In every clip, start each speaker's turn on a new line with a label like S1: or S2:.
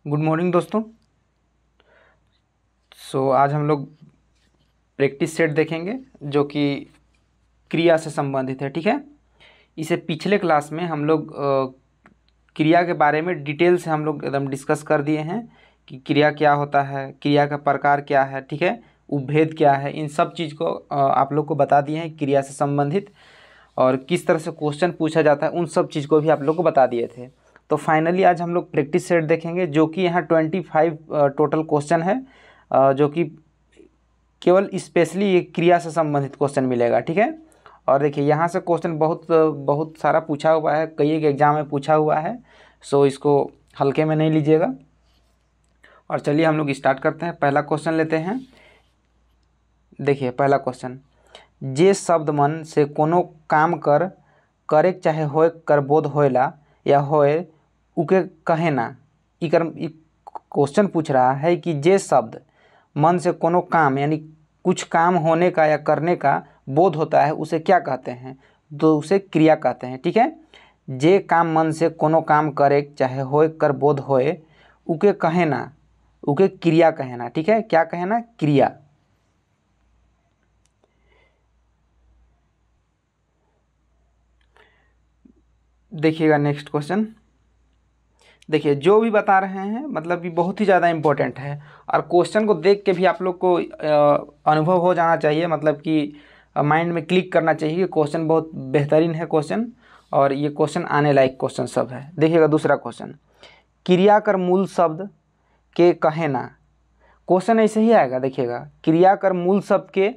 S1: Good morning दोस्तों। आज हम लोग प्रैक्टिस सेट देखेंगे जो कि क्रिया से संबंधित है। ठीक है, इसे पिछले क्लास में हम लोग क्रिया के बारे में डिटेल से हम लोग एकदम डिस्कस कर दिए हैं कि क्रिया क्या होता है, क्रिया का प्रकार क्या है, ठीक है, उपभेद क्या है, इन सब चीज़ को आप लोग को बता दिए हैं क्रिया से संबंधित, और किस तरह से क्वेश्चन पूछा जाता है उन सब चीज़ को भी आप लोग को बता दिए थे। तो फाइनली आज हम लोग प्रैक्टिस सेट देखेंगे जो कि यहाँ 25 टोटल क्वेश्चन है, जो कि केवल स्पेशली ये क्रिया से संबंधित क्वेश्चन मिलेगा। ठीक है, और देखिए यहाँ से क्वेश्चन बहुत सारा पूछा हुआ है, कई एक एग्जाम में पूछा हुआ है, इसको हल्के में नहीं लीजिएगा। और चलिए हम लोग स्टार्ट करते हैं। पहला क्वेश्चन लेते हैं। देखिए पहला क्वेश्चन, जे शब्द मन से कोनो काम करे चाहे होए कर बोध होएला या होए उके कहे ना। क्वेश्चन पूछ रहा है कि जे शब्द मन से कोनो काम यानी कुछ काम होने का या करने का बोध होता है उसे क्या कहते हैं? तो उसे क्रिया कहते हैं। ठीक है, जे काम मन से कोनो काम करे चाहे होए कर बोध होए उके कहे ना, उके क्रिया कहे ना। ठीक है, क्या कहे ना? क्रिया। देखिएगा नेक्स्ट क्वेश्चन। देखिए जो भी बता रहे हैं मतलब कि बहुत ही ज़्यादा इम्पोर्टेंट है, और क्वेश्चन को देख के भी आप लोग को अनुभव हो जाना चाहिए, मतलब कि माइंड में क्लिक करना चाहिए कि क्वेश्चन बहुत बेहतरीन है क्वेश्चन, और ये क्वेश्चन आने लायक क्वेश्चन सब है। देखिएगा दूसरा क्वेश्चन, क्रिया कर मूल शब्द के कहे ना। क्वेश्चन ऐसे ही आएगा। देखिएगा, क्रिया कर मूल शब्द के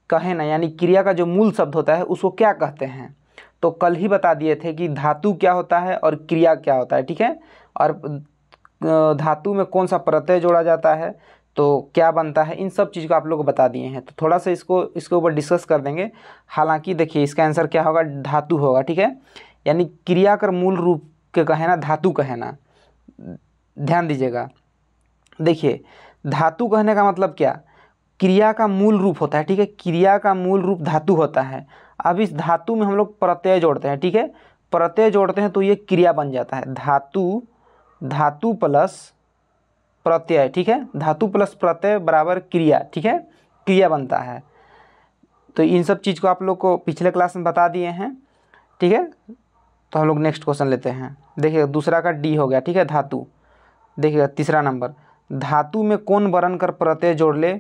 S1: कहे ना, यानी क्रिया का जो मूल शब्द होता है उसको क्या कहते हैं? तो कल ही बता दिए थे कि धातु क्या होता है और क्रिया क्या होता है। ठीक है, और धातु में कौन सा प्रत्यय जोड़ा जाता है तो क्या बनता है, इन सब चीज़ को आप लोग को बता दिए हैं। तो थोड़ा सा इसके ऊपर डिस्कस कर देंगे। हालांकि देखिए इसका आंसर क्या होगा? धातु होगा। ठीक है, यानी क्रिया कर मूल रूप के कहे ना, धातु कहे ना। ध्यान दीजिएगा। देखिए धातु कहने का मतलब क्या? क्रिया का मूल रूप होता है। ठीक है, क्रिया का मूल रूप धातु होता है। अब इस धातु में हम लोग प्रत्यय जोड़ते हैं। ठीक है, प्रत्यय जोड़ते हैं तो ये क्रिया बन जाता है। धातु प्लस प्रत्यय। ठीक है, धातु प्लस प्रत्यय बराबर क्रिया। ठीक है, क्रिया बनता है। तो इन सब चीज़ को आप लोग को पिछले क्लास में बता दिए हैं। ठीक है, तो हम लोग नेक्स्ट क्वेश्चन लेते हैं। देखिए दूसरा का डी हो गया। ठीक है, धातु। देखिएगा तीसरा नंबर, धातु में कौन वर्ण कर प्रत्यय जोड़ ले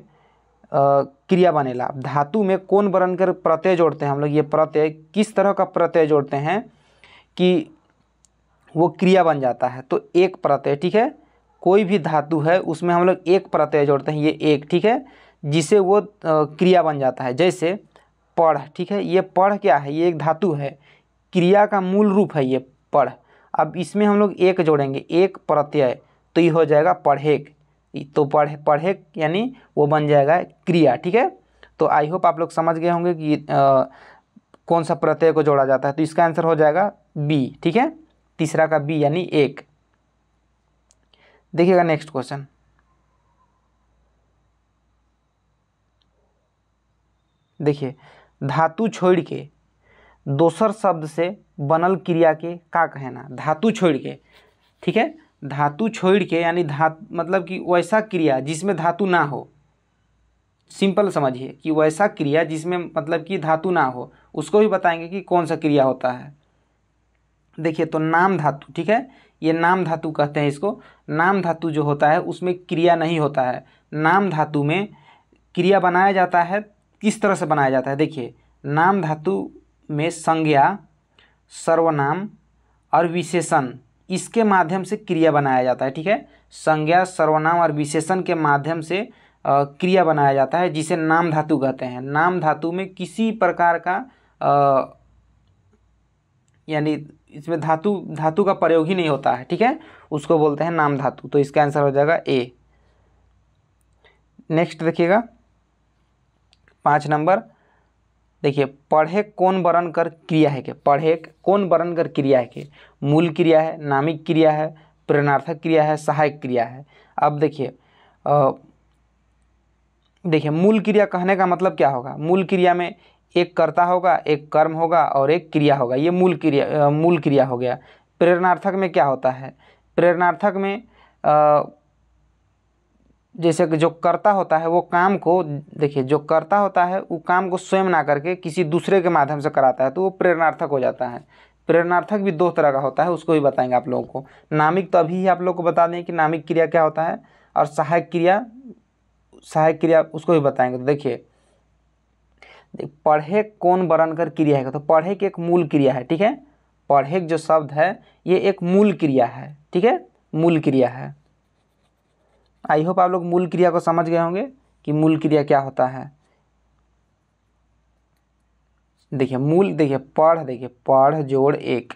S1: क्रिया बनेला। धातु में कौन वर्ण कर प्रत्यय जोड़ते हैं हम लोग? ये प्रत्यय किस तरह का प्रत्यय जोड़ते हैं कि वो क्रिया बन जाता है? तो एक प्रत्यय। ठीक है, कोई भी धातु है उसमें हम लोग एक प्रत्यय जोड़ते हैं, ये एक। ठीक है, जिसे वो क्रिया बन जाता है। जैसे पढ़। ठीक है, ये पढ़ क्या है? ये एक धातु है, क्रिया का मूल रूप है ये पढ़। अब इसमें हम लोग एक जोड़ेंगे, एक प्रत्यय, तो ये हो जाएगा पढ़ेक। तो पढ़ेक यानी वो बन जाएगा क्रिया। ठीक है, तो आई होप आप लोग समझ गए होंगे कि कौन सा प्रत्यय को जोड़ा जाता है। तो इसका आंसर हो जाएगा बी। ठीक है, तीसरा का बी यानी एक। देखिएगा नेक्स्ट क्वेश्चन। देखिए, धातु छोड़ के दोसर शब्द से बनल क्रिया के का कहना। धातु छोड़ के। ठीक है, धातु छोड़ के यानी मतलब कि वैसा क्रिया जिसमें धातु ना हो। सिंपल समझिए कि वैसा क्रिया जिसमें मतलब कि धातु ना हो, उसको भी बताएंगे कि कौन सा क्रिया होता है। देखिए तो नाम धातु। ठीक है, ये नाम धातु कहते हैं इसको। नाम धातु जो होता है उसमें क्रिया नहीं होता है। नाम धातु में क्रिया बनाया जाता है। किस तरह से बनाया जाता है? देखिए, नाम धातु में संज्ञा, सर्वनाम और विशेषण, इसके माध्यम से क्रिया बनाया जाता है। ठीक है, संज्ञा, सर्वनाम और विशेषण के माध्यम से क्रिया बनाया जाता है, जिसे नाम धातु कहते हैं। नाम धातु में किसी प्रकार का यानी इसमें धातु का प्रयोग ही नहीं होता है। ठीक है, उसको बोलते हैं नाम धातु। तो इसका आंसर हो जाएगा ए। नेक्स्ट देखिएगा 5 नंबर। देखिए, पढ़े कौन वर्ण कर क्रिया है के। पढ़े कौन वर्ण कर क्रिया है के। मूल क्रिया है, नामिक क्रिया है, प्रेरणार्थक क्रिया है, सहायक क्रिया है। अब देखिए मूल क्रिया कहने का मतलब क्या होगा? मूल क्रिया में एक कर्ता होगा, एक कर्म होगा और एक क्रिया होगा। ये मूल क्रिया हो गया। प्रेरणार्थक में क्या होता है? प्रेरणार्थक में जैसे कि जो कर्ता होता है वो काम को, देखिए जो कर्ता होता है वो काम को स्वयं ना करके किसी दूसरे के माध्यम से कराता है तो वो प्रेरणार्थक हो जाता है। प्रेरणार्थक भी दो तरह का होता है, उसको भी बताएंगे आप लोगों को। नामिक तो अभी ही आप लोग को बता दें कि नामिक क्रिया क्या होता है, और सहायक क्रिया उसको भी बताएंगे। तो देखिए पढ़े कौन बनकर क्रिया है, तो पढ़े की एक मूल क्रिया है, ठीक है। पढ़े जो शब्द है ये एक मूल क्रिया है, ठीक है, मूल क्रिया है। आई होप आप लोग मूल क्रिया को समझ गए होंगे कि मूल क्रिया क्या होता है। देखिए मूल, देखिए पढ़ जोड़ एक,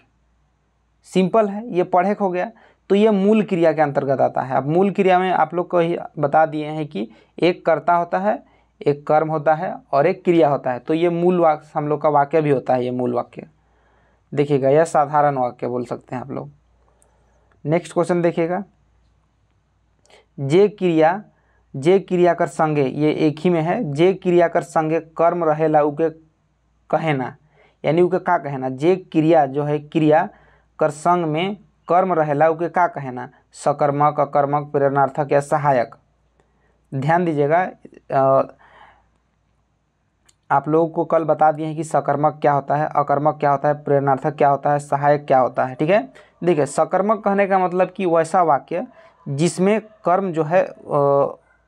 S1: सिंपल है, ये पढ़ेक हो गया, तो ये मूल क्रिया के अंतर्गत आता है। अब मूल क्रिया में आप लोग को ही बता दिए हैं कि एक कर्ता होता है, एक कर्म होता है और एक क्रिया होता है। तो ये मूल वाक्य हम लोग का वाक्य भी होता है, ये मूल वाक्य देखिएगा, यह साधारण वाक्य बोल सकते हैं आप लोग। नेक्स्ट क्वेश्चन देखिएगा, जे क्रिया कर संगे, ये एक ही में है, जे क्रिया कर संगे कर्म रहेला उके कहेना, यानी उके का कहना। जे क्रिया जो है क्रिया कर संग में कर्म रहेला उके का कहना, सकर्मक, अकर्मक, प्रेरणार्थक या सहायक। ध्यान दीजिएगा, आप लोगों को कल बता दिए हैं कि सकर्मक क्या होता है, अकर्मक क्या होता है, प्रेरणार्थक क्या होता है, सहायक क्या होता है, ठीक है। देखिए सकर्मक कहने का मतलब कि वैसा वाक्य जिसमें कर्म जो है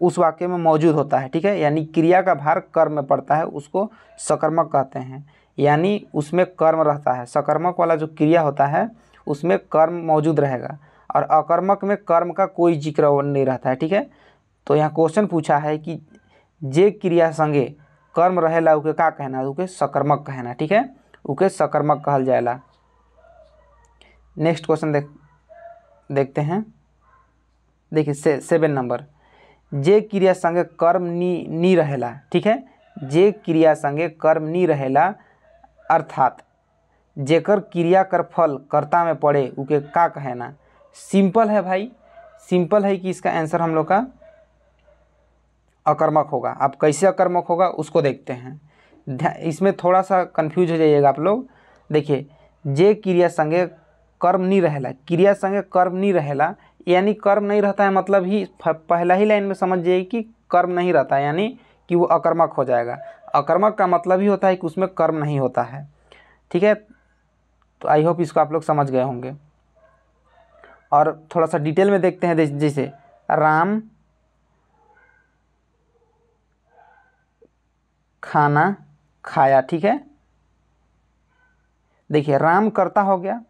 S1: उस वाक्य में मौजूद होता है, ठीक है, यानी क्रिया का भार कर्म में पड़ता है, उसको सकर्मक कहते हैं, यानी उसमें कर्म रहता है। सकर्मक वाला जो क्रिया होता है उसमें कर्म मौजूद रहेगा, और अकर्मक में कर्म का कोई जिक्र नहीं रहता है, ठीक है। तो यहाँ क्वेश्चन पूछा है कि जे क्रिया संगे कर्म रहेला उके का कहना, उके सकर्मक कहना, ठीक है, उके सकर्मक कहल जाएला। नेक्स्ट क्वेश्चन देखते हैं। देखिए 7 नंबर, जे क्रिया संगे कर्म नी रहेला, ठीक है, जे क्रिया संगे कर्म नी रहेला अर्थात जेकर क्रिया कर फल कर्ता में पड़े उके का कहना। सिंपल है भाई, सिंपल है कि इसका आंसर हम लोग का अकर्मक होगा। अब कैसे अकर्मक होगा उसको देखते हैं, इसमें थोड़ा सा कंफ्यूज हो जाइएगा आप लोग। देखिए जे क्रिया संगे कर्म नहीं रहेला, क्रिया संगे कर्म नहीं रहेला, यानी कर्म नहीं रहता है, मतलब ही पहला ही लाइन में समझ जाइए कि कर्म नहीं रहता है, यानी कि वो अकर्मक हो जाएगा। अकर्मक का मतलब ही होता है कि उसमें कर्म नहीं होता है, ठीक है। तो आई होप इसको आप लोग समझ गए होंगे। और थोड़ा सा डिटेल में देखते हैं, जैसे राम खाना खाया, ठीक है। देखिए राम कर्ता हो गया,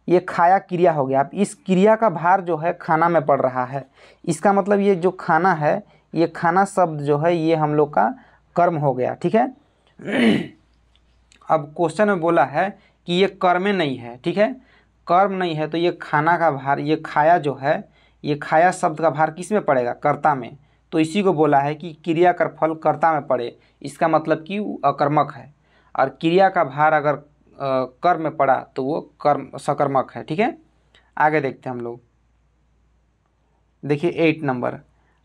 S1: ये खाया क्रिया हो गया। अब इस क्रिया का भार जो है खाना में पड़ रहा है, इसका मतलब ये जो खाना है, ये खाना शब्द जो है ये हम लोग का कर्म हो गया, ठीक है। अब क्वेश्चन में बोला है कि ये कर्म नहीं है, ठीक है, कर्म नहीं है, तो ये खाना का भार, ये खाया जो है, ये खाया शब्द का भार किस में पड़ेगा, कर्ता में। तो इसी को बोला है कि क्रिया का फल कर्ता में पड़े, इसका मतलब कि वो अकर्मक है, और क्रिया का भार अगर कर्म में पड़ा तो वो कर्म सकर्मक है, ठीक है। आगे देखते हैं हम लोग। देखिए 8 नंबर,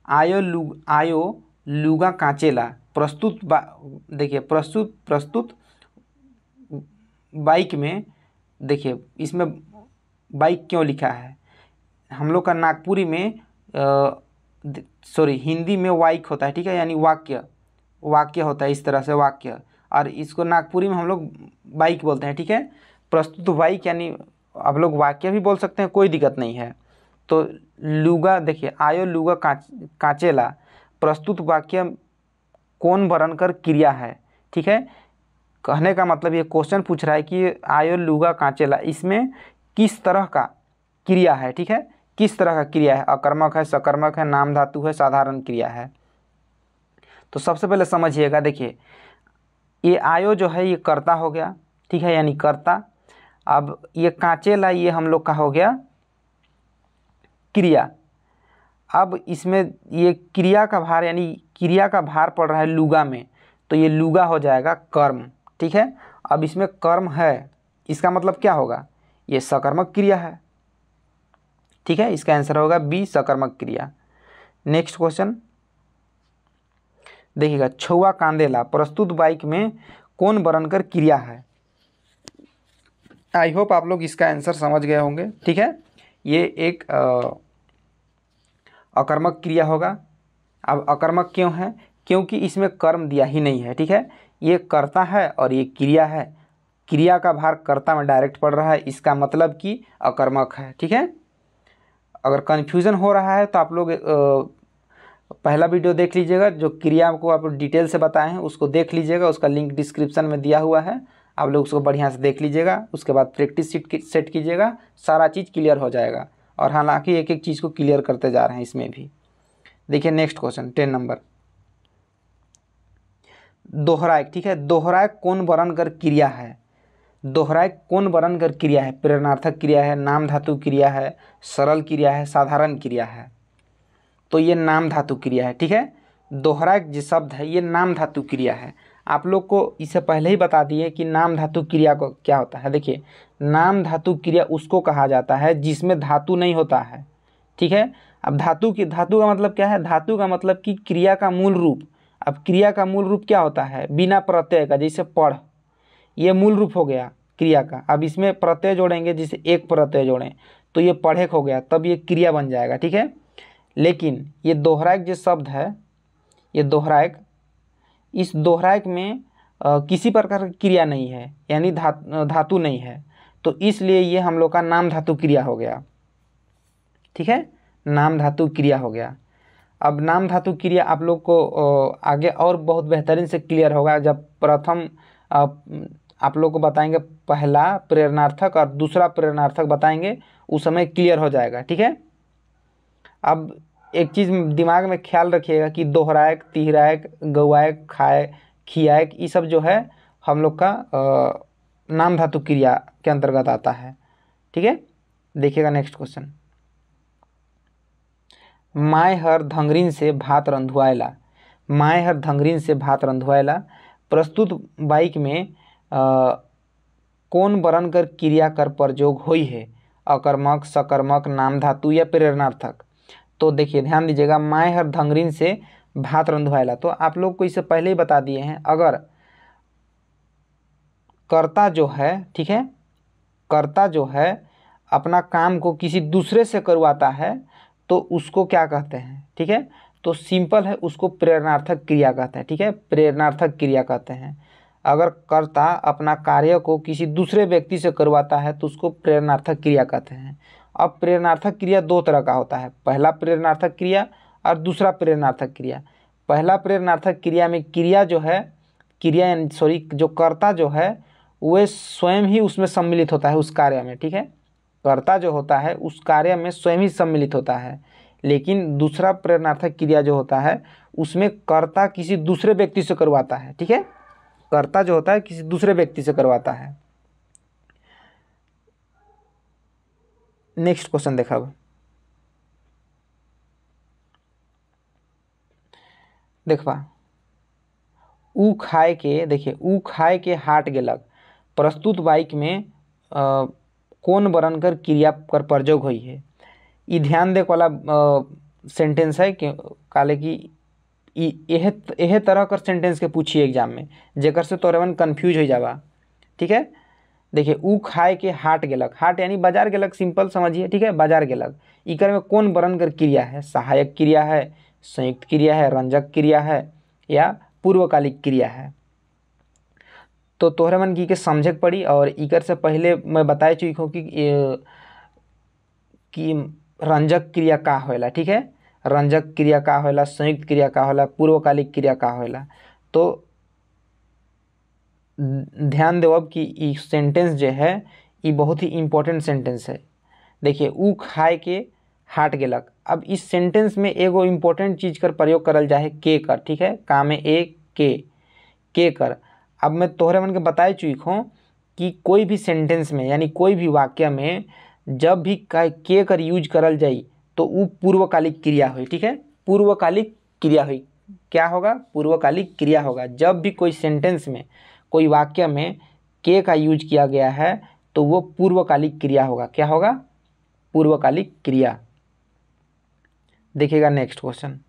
S1: आयो लुगा कांचेला प्रस्तुत देखिए प्रस्तुत बाइक में, देखिए इसमें बाइक क्यों लिखा है, हम लोग का नागपुरी में हिंदी में वाइक होता है, ठीक है, यानी वाक्य होता है, इस तरह से वाक्य, और इसको नागपुरी में हम लोग बाइक बोलते हैं, ठीक है। प्रस्तुत बाइक यानी आप लोग वाक्य भी बोल सकते हैं, कोई दिक्कत नहीं है। तो लुगा, देखिए आयो लुगा कांचेला प्रस्तुत वाक्य कौन बनकर क्रिया है, ठीक है। कहने का मतलब ये क्वेश्चन पूछ रहा है कि आयो लुगा कांचेला, इसमें किस तरह का क्रिया है, ठीक है, किस तरह का क्रिया है, अकर्मक है, सकर्मक है, नाम धातु है, साधारण क्रिया है। तो सबसे पहले समझिएगा, देखिए ये आयो जो है ये कर्ता हो गया, ठीक है, यानी कर्ता। अब ये कांचेला ये हम लोग का हो गया क्रिया। अब इसमें ये क्रिया का भार, यानी क्रिया का भार पड़ रहा है लुगा में, तो ये लुगा हो जाएगा कर्म, ठीक है। अब इसमें कर्म है, इसका मतलब क्या होगा, ये सकर्मक क्रिया है, ठीक है, इसका आंसर होगा बी, सकर्मक क्रिया। नेक्स्ट क्वेश्चन देखिएगा, छुआ कांदेला प्रस्तुत बाइक में कौन बनकर क्रिया है। आई होप आप लोग इसका आंसर समझ गए होंगे, ठीक है। ये एक अकर्मक क्रिया होगा। अब अकर्मक क्यों है? क्योंकि इसमें कर्म दिया ही नहीं है, ठीक है। ये कर्ता है और ये क्रिया है, क्रिया का भार कर्ता में डायरेक्ट पड़ रहा है, इसका मतलब कि अकर्मक है, ठीक है। अगर कन्फ्यूज़न हो रहा है तो आप लोग पहला वीडियो देख लीजिएगा, जो क्रिया को आप डिटेल से बताए हैं उसको देख लीजिएगा, उसका लिंक डिस्क्रिप्शन में दिया हुआ है, आप लोग उसको बढ़िया से देख लीजिएगा। उसके बाद प्रैक्टिस शीट सेट कीजिएगा, सारा चीज़ क्लियर हो जाएगा। और हालांकि एक एक चीज़ को क्लियर करते जा रहे हैं इसमें भी। देखिए नेक्स्ट क्वेश्चन 10 नंबर, दोहरायक, ठीक है। दोहरायक कौन वर्ण कर क्रिया है? दोहरायक कौन वर्ण कर क्रिया है? प्रेरणार्थक क्रिया है, नाम धातु क्रिया है, सरल क्रिया है, साधारण क्रिया है? तो ये नाम धातु क्रिया है, ठीक है। दोहरायक जो शब्द है ये नाम धातु क्रिया है। आप लोग को इससे पहले ही बता दिए कि नाम धातु क्रिया को क्या होता है। देखिए नाम धातु क्रिया उसको कहा जाता है जिसमें धातु नहीं होता है, ठीक है। अब धातु का मतलब क्या है? धातु का मतलब कि क्रिया का मूल रूप। अब क्रिया का मूल रूप क्या होता है? बिना प्रत्यय का, जैसे पढ़, ये मूल रूप हो गया क्रिया का। अब इसमें प्रत्यय जोड़ेंगे, जैसे एक प्रत्यय जोड़ें तो ये पढ़ेक हो गया, तब ये क्रिया बन जाएगा, ठीक है। लेकिन ये दोहरायक जो शब्द है, ये दोहरायक, इस दोहरायक में किसी प्रकार की क्रिया नहीं है, यानी धातु नहीं है, तो इसलिए ये हम लोग का नाम धातु क्रिया हो गया, ठीक है। नाम धातु क्रिया हो गया। अब नाम धातु क्रिया आप लोग को आगे और बहुत बेहतरीन से क्लियर होगा जब प्रथम आप लोग को बताएंगे, पहला प्रेरणार्थक और दूसरा प्रेरणार्थक बताएंगे, उस समय क्लियर हो जाएगा, ठीक है। अब एक चीज़ दिमाग में ख्याल रखिएगा कि दोहरायक, तिहरायक, गौआयक, खाए, खियायक, ये सब जो है हम लोग का नाम धातु क्रिया के अंतर्गत आता है, ठीक है। देखिएगा नेक्स्ट क्वेश्चन, माय हर धंगरीन से भात रंधुआयला। माय हर धंगरीन से भात रंधुआयला प्रस्तुत वाक्य में कौन वर्ण कर क्रिया कर प्रयोग हुई है? अकर्मक, सकर्मक, नाम धातु या प्रेरणार्थक? तो देखिए ध्यान दीजिएगा, माय हर धंगरीन से भात रंधुआयला, तो आप लोग को इससे पहले ही बता दिए हैं, अगर कर्ता जो है, ठीक है, कर्ता जो है अपना काम को किसी दूसरे से करवाता है तो उसको क्या कहते हैं, ठीक है। तो सिंपल है, उसको प्रेरणार्थक क्रिया कहते हैं, ठीक है, प्रेरणार्थक क्रिया कहते हैं। अगर कर्ता अपना कार्य को किसी दूसरे व्यक्ति से करवाता है तो उसको प्रेरणार्थक क्रिया कहते हैं। अब प्रेरणार्थक क्रिया दो तरह का होता है, पहला प्रेरणार्थक क्रिया और दूसरा प्रेरणार्थक क्रिया। पहला प्रेरणार्थक क्रिया में क्रिया जो है, जो कर्ता जो है वह स्वयं ही उसमें सम्मिलित होता है उस कार्य में, ठीक है। कर्ता जो होता है उस कार्य में स्वयं ही सम्मिलित होता है। लेकिन दूसरा प्रेरणार्थक क्रिया जो होता है उसमें कर्ता किसी दूसरे व्यक्ति से करवाता है, ठीक है। कर्ता जो होता है किसी दूसरे व्यक्ति से करवाता है। नेक्स्ट क्वेश्चन देखा, देखबा ऊ खाए के, देखिए ऊ खाए के हाट गेलक प्रस्तुत वाक्य में कौन वर्ण कर क्रिया कर प्रयोग हुई है? ये ध्यान देख वाला सेंटेंस है कि काले की यह तरह कर सेंटेंस के पूछिए एग्जाम में, जेकर से तोरे मन कन्फ्यूज हो जावा, ठीक है। देखिए ऊ खाए के हाट गेलक, हाट यानी बाजार गेलक, सिंपल समझिए, ठीक है, बाजार गेलक। इकर में कौन वर्ण कर क्रिया है? सहायक क्रिया है, संयुक्त क्रिया है, रंजक क्रिया है या पूर्वकालिक क्रिया है? तो तोहरे मन की के समझे पड़ी। और इकर से पहले मैं बताए चुकी हूँ कि रंजक क्रिया का होला, ठीक है, रंजक क्रिया का होला, संयुक्त क्रिया का होला, पूर्वकालिक क्रिया का होला। तो ध्यान देव अब कि सेंटेंस जो है ये बहुत ही इम्पोर्टेंट सेंटेंस है। देखिए ऊ खाए के हाट गेलक, अब इस सेंटेंस में एगो इम्पोर्टेंट चीज कर प्रयोग करल जाए के कर, ठीक है, का में एक के कर। अब मैं तोहरे मन के बताए चुकी हूँ कि कोई भी सेंटेंस में यानी कोई भी वाक्य में जब भी के कर यूज करल जाई तो वो पूर्वकालिक क्रिया हुई, ठीक है, पूर्वकालिक क्रिया हुई। क्या होगा? पूर्वकालिक क्रिया होगा। जब भी कोई सेंटेंस में, कोई वाक्य में के का यूज किया गया है तो वो पूर्वकालिक क्रिया होगा। क्या होगा? पूर्वकालिक क्रिया। देखिएगा नेक्स्ट क्वेश्चन,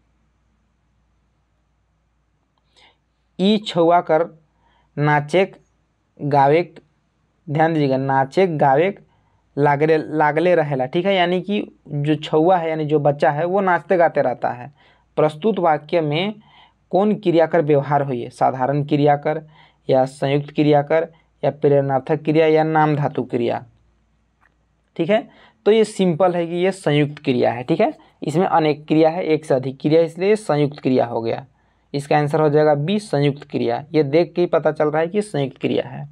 S1: ई छुआ कर नाचेक गावेक, ध्यान दीजिएगा, नाचेक गावेक लागले लागले रहेला, ठीक है, यानी कि जो छुआ है यानी जो बच्चा है वो नाचते गाते रहता है। प्रस्तुत वाक्य में कौन क्रियाकर व्यवहार हुई है, साधारण क्रियाकर या संयुक्त क्रियाकर या प्रेरणार्थक क्रिया या नाम धातु क्रिया, ठीक है। तो ये सिंपल है कि ये संयुक्त क्रिया है, ठीक है। इसमें अनेक क्रिया है, एक से अधिक क्रिया, इसलिए संयुक्त क्रिया हो गया। इसका आंसर हो जाएगा बी, संयुक्त क्रिया। ये देख के ही पता चल रहा है कि संयुक्त क्रिया है।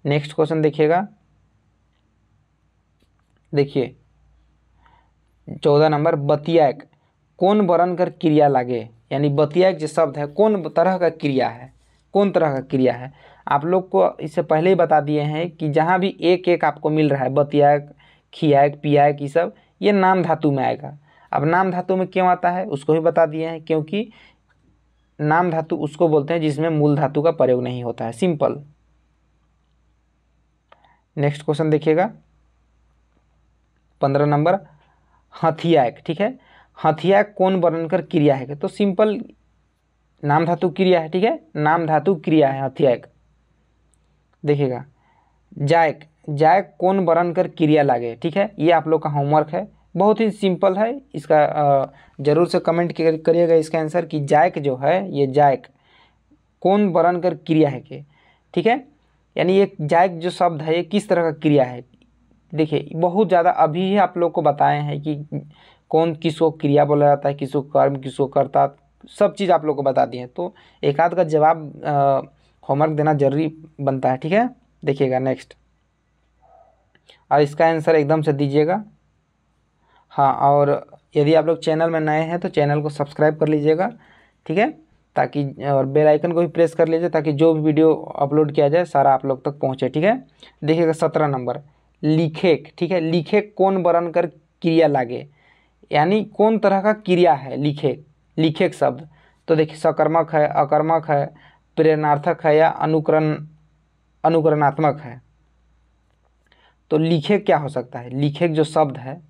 S1: नेक्स्ट क्वेश्चन देखिएगा, देखिए 14 नंबर, बतियाक कौन वर्ण कर क्रिया लागे, यानी बतियाक जो शब्द है कौन तरह का क्रिया है, कौन तरह का क्रिया है। आप लोग को इससे पहले ही बता दिए हैं कि जहाँ भी एक एक आपको मिल रहा है, बतियाक, खियाक, पियाक, ये सब ये नाम धातु में आएगा। अब नाम धातु में क्यों आता है उसको भी बता दिए हैं, क्योंकि नाम धातु उसको बोलते हैं जिसमें मूल धातु का प्रयोग नहीं होता है, सिंपल। नेक्स्ट क्वेश्चन देखिएगा 15 नंबर, हथियाक, ठीक है। हथियाक कौन वर्णकर क्रिया है, तो सिंपल नाम धातु क्रिया है, ठीक है, नाम धातु क्रिया है हथियाक। देखिएगा जायक, जायक कौन वर्णकर क्रिया लागे, ठीक है, ये आप लोग का होमवर्क है, बहुत ही सिंपल है। इसका जरूर से कमेंट करिएगा इसका आंसर कि जायक जो है ये जायक कौन वर्णकर क्रिया है के, ठीक है। यानी ये जायक जो शब्द है ये किस तरह का क्रिया है। देखिए बहुत ज़्यादा अभी ही आप लोग को बताए हैं कि कौन किसको क्रिया बोला जाता है, किसको कर्म, किसको कर्ता, सब चीज़ आप लोग को बता दिए हैं। तो एक आध का जवाब होमवर्क देना जरूरी बनता है, ठीक है। देखिएगा नेक्स्ट, और इसका आंसर एकदम से दीजिएगा। हाँ, और यदि आप लोग चैनल में नए हैं तो चैनल को सब्सक्राइब कर लीजिएगा, ठीक है, ताकि और बेल आइकन को भी प्रेस कर लीजिए ताकि जो भी वीडियो अपलोड किया जाए सारा आप लोग तक पहुँचे, ठीक है। देखिएगा 17 नंबर, लिखेक, ठीक है, लिखेक कौन वर्णकर क्रिया लागे, यानी कौन तरह का क्रिया है लिखेक, लिखेक शब्द। तो देखिए सकर्मक है, अकर्मक है, प्रेरणार्थक है या अनुकरणात्मक है। तो लिखेक क्या हो सकता है, लिखेक जो शब्द है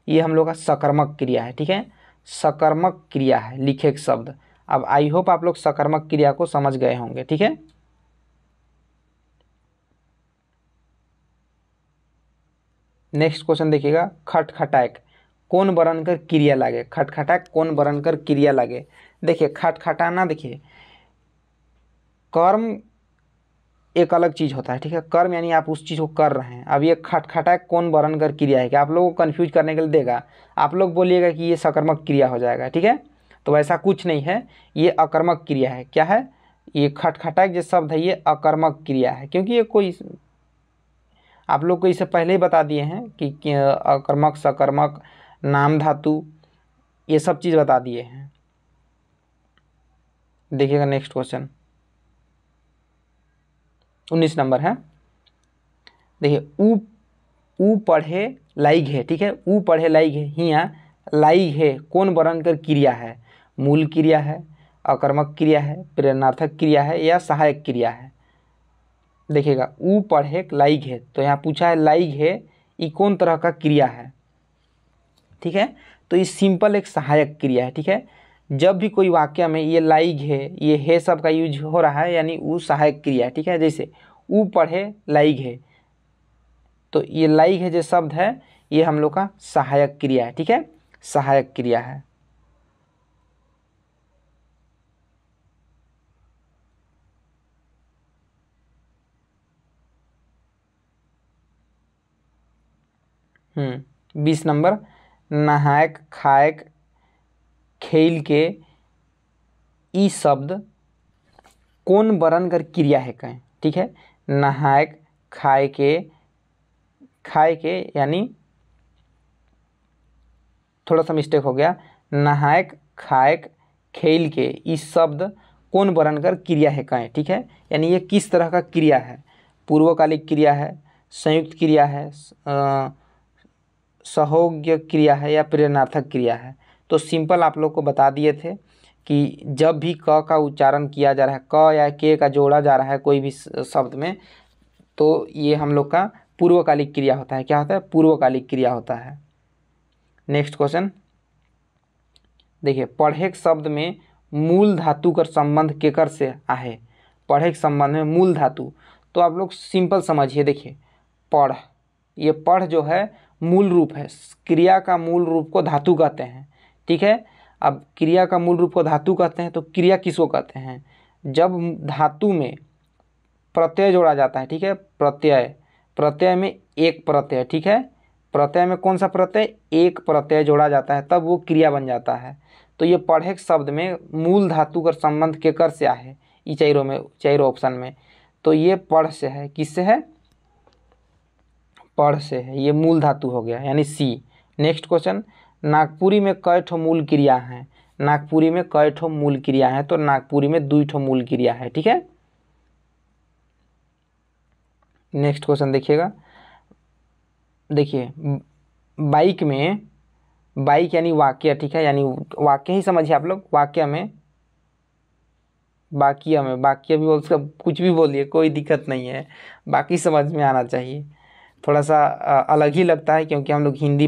S1: ये हम लोग का सकर्मक क्रिया है, ठीक है, सकर्मक क्रिया है लिखेक शब्द। अब आई होप आप लोग सकर्मक क्रिया को समझ गए होंगे, ठीक है। नेक्स्ट क्वेश्चन देखिएगा, खटखटाक कौन वर्णकर क्रिया लागे, खटखटाक कौन वर्णकर क्रिया लागे। देखिए खटखटाना, देखिए कर्म एक अलग चीज़ होता है, ठीक है, कर्म यानी आप उस चीज़ को कर रहे हैं। अब ये खटखटाक कौन वर्णकर क्रिया है, कि आप लोगों को कन्फ्यूज करने के लिए देगा, आप लोग बोलिएगा कि ये सकर्मक क्रिया हो जाएगा, ठीक है। तो ऐसा कुछ नहीं है, ये अकर्मक क्रिया है। क्या है, ये खटखटाक जो शब्द है ये अकर्मक क्रिया है, क्योंकि ये कोई आप लोग को इससे पहले ही बता दिए हैं कि अकर्मक, सकर्मक, नाम धातु, ये सब चीज़ बता दिए हैं। देखिएगा नेक्स्ट क्वेश्चन 19 नंबर है। देखिए ऊ पढ़े लाइग है, ठीक है, ऊ पढ़े लाइग है, हिया लाइग है कौन वर्णकर क्रिया है, मूल क्रिया है, अकर्मक क्रिया है, प्रेरणार्थक क्रिया है या सहायक क्रिया है। देखिएगा ऊ पढ़े लाइग है, तो यहाँ पूछा है लाइग है ये कौन तरह का क्रिया है, ठीक है। तो ये सिंपल एक सहायक क्रिया है, ठीक है। जब भी कोई वाक्य में ये लाइग है, ये है सब का यूज हो रहा है यानी वो सहायक क्रिया है, ठीक है। जैसे ऊ पढ़े लाइग है, तो ये लाइग है जो शब्द है ये हम लोग का सहायक क्रिया है, ठीक है, सहायक क्रिया है। हम्म, 20 नंबर, नहायक, खायक, खेल के ई शब्द कौन वर्णकर क्रिया है कहें, ठीक है। नहायक, खाए के यानी थोड़ा सा मिस्टेक हो गया, नहायक, खायक, खेल के इस शब्द कौन वर्णकर क्रिया है कहें, ठीक है। यानी ये किस तरह का क्रिया है, पूर्वकालिक क्रिया है, संयुक्त क्रिया है, सहोग्य क्रिया है या प्रेरणार्थक क्रिया है। तो सिंपल आप लोग को बता दिए थे कि जब भी क का उच्चारण किया जा रहा है, क या के का जोड़ा जा रहा है कोई भी शब्द में, तो ये हम लोग का पूर्वकालिक क्रिया होता है। क्या होता है, पूर्वकालिक क्रिया होता है। नेक्स्ट क्वेश्चन देखिए, पढ़े शब्द में मूल धातु का संबंध केकर से आहे, पढ़े के संबंध में मूल धातु। तो आप लोग सिंपल समझिए, देखिए पढ़, ये पढ़ जो है मूल रूप है, क्रिया का मूल रूप को धातु कहते हैं, ठीक है। अब क्रिया का मूल रूप को धातु कहते हैं तो क्रिया किसको कहते हैं, जब धातु में प्रत्यय जोड़ा जाता है, ठीक है। प्रत्यय में एक प्रत्यय, ठीक है, प्रत्यय में कौन सा प्रत्यय, एक प्रत्यय जोड़ा जाता है तब वो क्रिया बन जाता है। तो ये पढ़े शब्द में मूल धातु का संबंध केकर से आहे, ई चारों ऑप्शन में, तो ये पढ़ से है, किससे है, पढ़ से है, ये मूल धातु हो गया यानी सी। नेक्स्ट क्वेश्चन, नागपुरी में कई ठो मूल क्रिया है, नागपुरी में कई ठो मूल क्रिया है, तो नागपुरी में 2 ठो मूल क्रिया है, ठीक है। नेक्स्ट क्वेश्चन देखिएगा, देखिए बाइक में, बाइक यानी वाक्य, ठीक है, यानी वाक्य ही समझिए आप लोग, वाक्य में वाक्य भी बोल सकते, कुछ भी बोलिए कोई दिक्कत नहीं है, बाकी समझ में आना चाहिए। थोड़ा सा अलग ही लगता है क्योंकि हम लोग हिंदी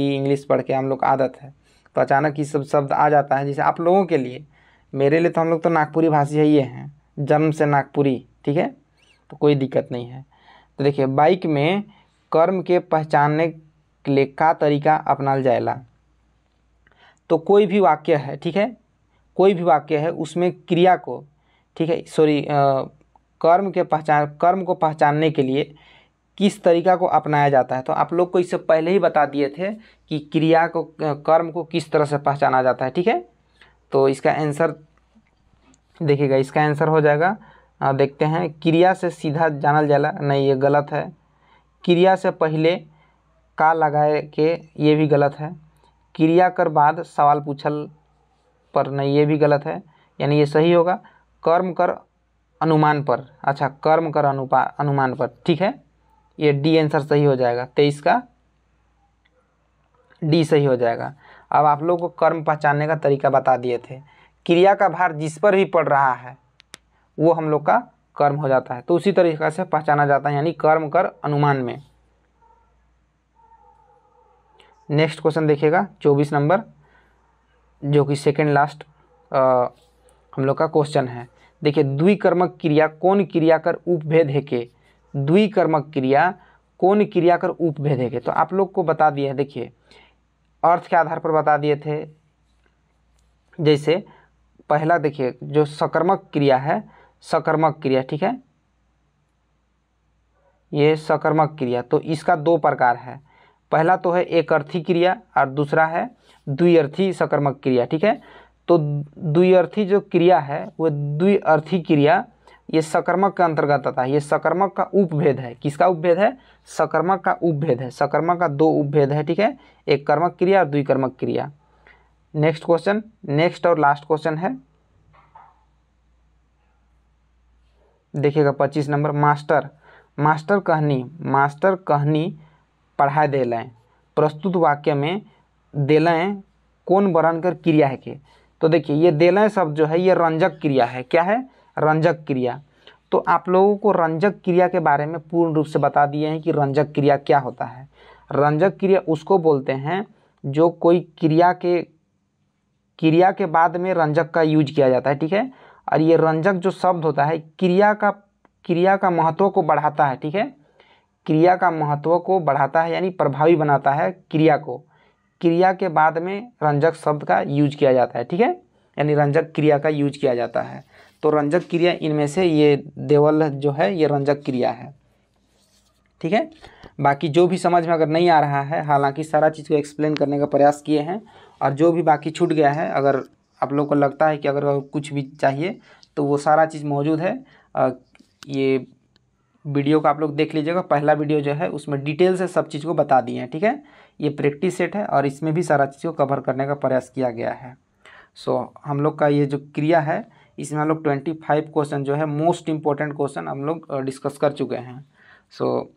S1: इंग्लिश पढ़ के हम लोग आदत है, तो अचानक ये सब शब्द आ जाता है। जैसे आप लोगों के लिए, मेरे लिए तो हम लोग तो नागपुरी भाषी ही हैं, जन्म से नागपुरी, ठीक है, तो कोई दिक्कत नहीं है। तो देखिए बाइक में कर्म के पहचानने के लिए का तरीका अपनाल जाएला, तो कोई भी वाक्य है, ठीक है, कोई भी वाक्य है उसमें क्रिया को, ठीक है, कर्म को पहचानने के लिए किस तरीका को अपनाया जाता है। तो आप लोग को इससे पहले ही बता दिए थे कि क्रिया को, कर्म को किस तरह से पहचाना जाता है, ठीक है। तो इसका आंसर देखिएगा, इसका आंसर हो जाएगा, देखते हैं, क्रिया से सीधा जानल जाला, नहीं ये गलत है। क्रिया से पहले का लगाए के, ये भी गलत है। क्रिया कर बाद सवाल पूछल पर, नहीं ये भी गलत है, यानी ये सही होगा कर्म कर अनुमान पर, अच्छा कर्म कर अनुमान पर, ठीक है, ये डी आंसर सही हो जाएगा, 23 का डी सही हो जाएगा। अब आप लोग को कर्म पहचानने का तरीका बता दिए थे, क्रिया का भार जिस पर भी पड़ रहा है वो हम लोग का कर्म हो जाता है, तो उसी तरीक़े से पहचाना जाता है, यानी कर्म कर अनुमान में। नेक्स्ट क्वेश्चन देखिएगा 24 नंबर, जो कि सेकंड लास्ट हम लोग का क्वेश्चन है। देखिए द्विकर्मक क्रिया कौन क्रिया कर उपभेद है के, द्विकर्मक क्रिया कौन क्रिया कर उपभेद है के, तो आप लोग को बता दिए है, देखिए अर्थ के आधार पर बता दिए थे। जैसे पहला देखिए जो सकर्मक क्रिया है, सकर्मक क्रिया, ठीक है, ये सकर्मक क्रिया, तो इसका 2 प्रकार है, पहला तो है एक अर्थी क्रिया और दूसरा है द्विअर्थी सकर्मक क्रिया, ठीक है। तो द्विअर्थी जो क्रिया है वो द्विअर्थी क्रिया ये सकर्मक के अंतर्गत आता है, ये सकर्मक का उपभेद है, किसका उपभेद है, सकर्मक का उपभेद है, सकर्मक का 2 उपभेद है, ठीक है, एक कर्मक क्रिया और द्विकर्मक क्रिया। नेक्स्ट क्वेश्चन, नेक्स्ट और लास्ट क्वेश्चन है, देखिएगा 25 नंबर, मास्टर कहनी पढ़ाए देलें, प्रस्तुत वाक्य में देलें कौन वर्ण कर क्रिया है के, तो देखिए ये देलें शब्द जो है ये रंजक क्रिया है, क्या है, रंजक क्रिया। तो आप लोगों को रंजक क्रिया के बारे में पूर्ण रूप से बता दिए हैं कि रंजक क्रिया क्या होता है। रंजक क्रिया उसको बोलते हैं जो कोई क्रिया के बाद में रंजक का यूज किया जाता है, ठीक है, और ये रंजक जो शब्द होता है क्रिया का महत्व को बढ़ाता है, ठीक है, क्रिया का महत्व को बढ़ाता है यानी प्रभावी बनाता है क्रिया को, क्रिया के बाद में रंजक शब्द का यूज किया जाता है, ठीक है, यानी रंजक क्रिया का यूज किया जाता है। तो रंजक क्रिया इनमें से ये देवल जो है ये रंजक क्रिया है, ठीक है। बाकी जो भी समझ में अगर नहीं आ रहा है, हालांकि सारा चीज़ को एक्सप्लेन करने का प्रयास किए हैं, और जो भी बाकी छूट गया है, अगर आप लोग को लगता है कि अगर कुछ भी चाहिए तो वो सारा चीज़ मौजूद है। ये वीडियो को आप लोग देख लीजिएगा, पहला वीडियो जो है उसमें डिटेल से सब चीज़ को बता दिए हैं, ठीक है। ये प्रैक्टिस सेट है और इसमें भी सारा चीज़ को कवर करने का प्रयास किया गया है। सो हम लोग का ये जो क्रिया है इसमें हम लोग 25 क्वेश्चन जो है मोस्ट इम्पोर्टेंट क्वेश्चन हम लोग डिस्कस कर चुके हैं। सो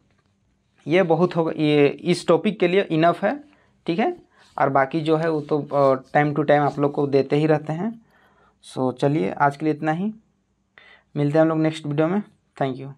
S1: ये बहुत होगा, ये इस टॉपिक के लिए इनफ है, ठीक है, और बाकी जो है वो तो टाइम टू टाइम आप लोग को देते ही रहते हैं। सो चलिए आज के लिए इतना ही, मिलते हैं हम लोग नेक्स्ट वीडियो में, थैंक यू।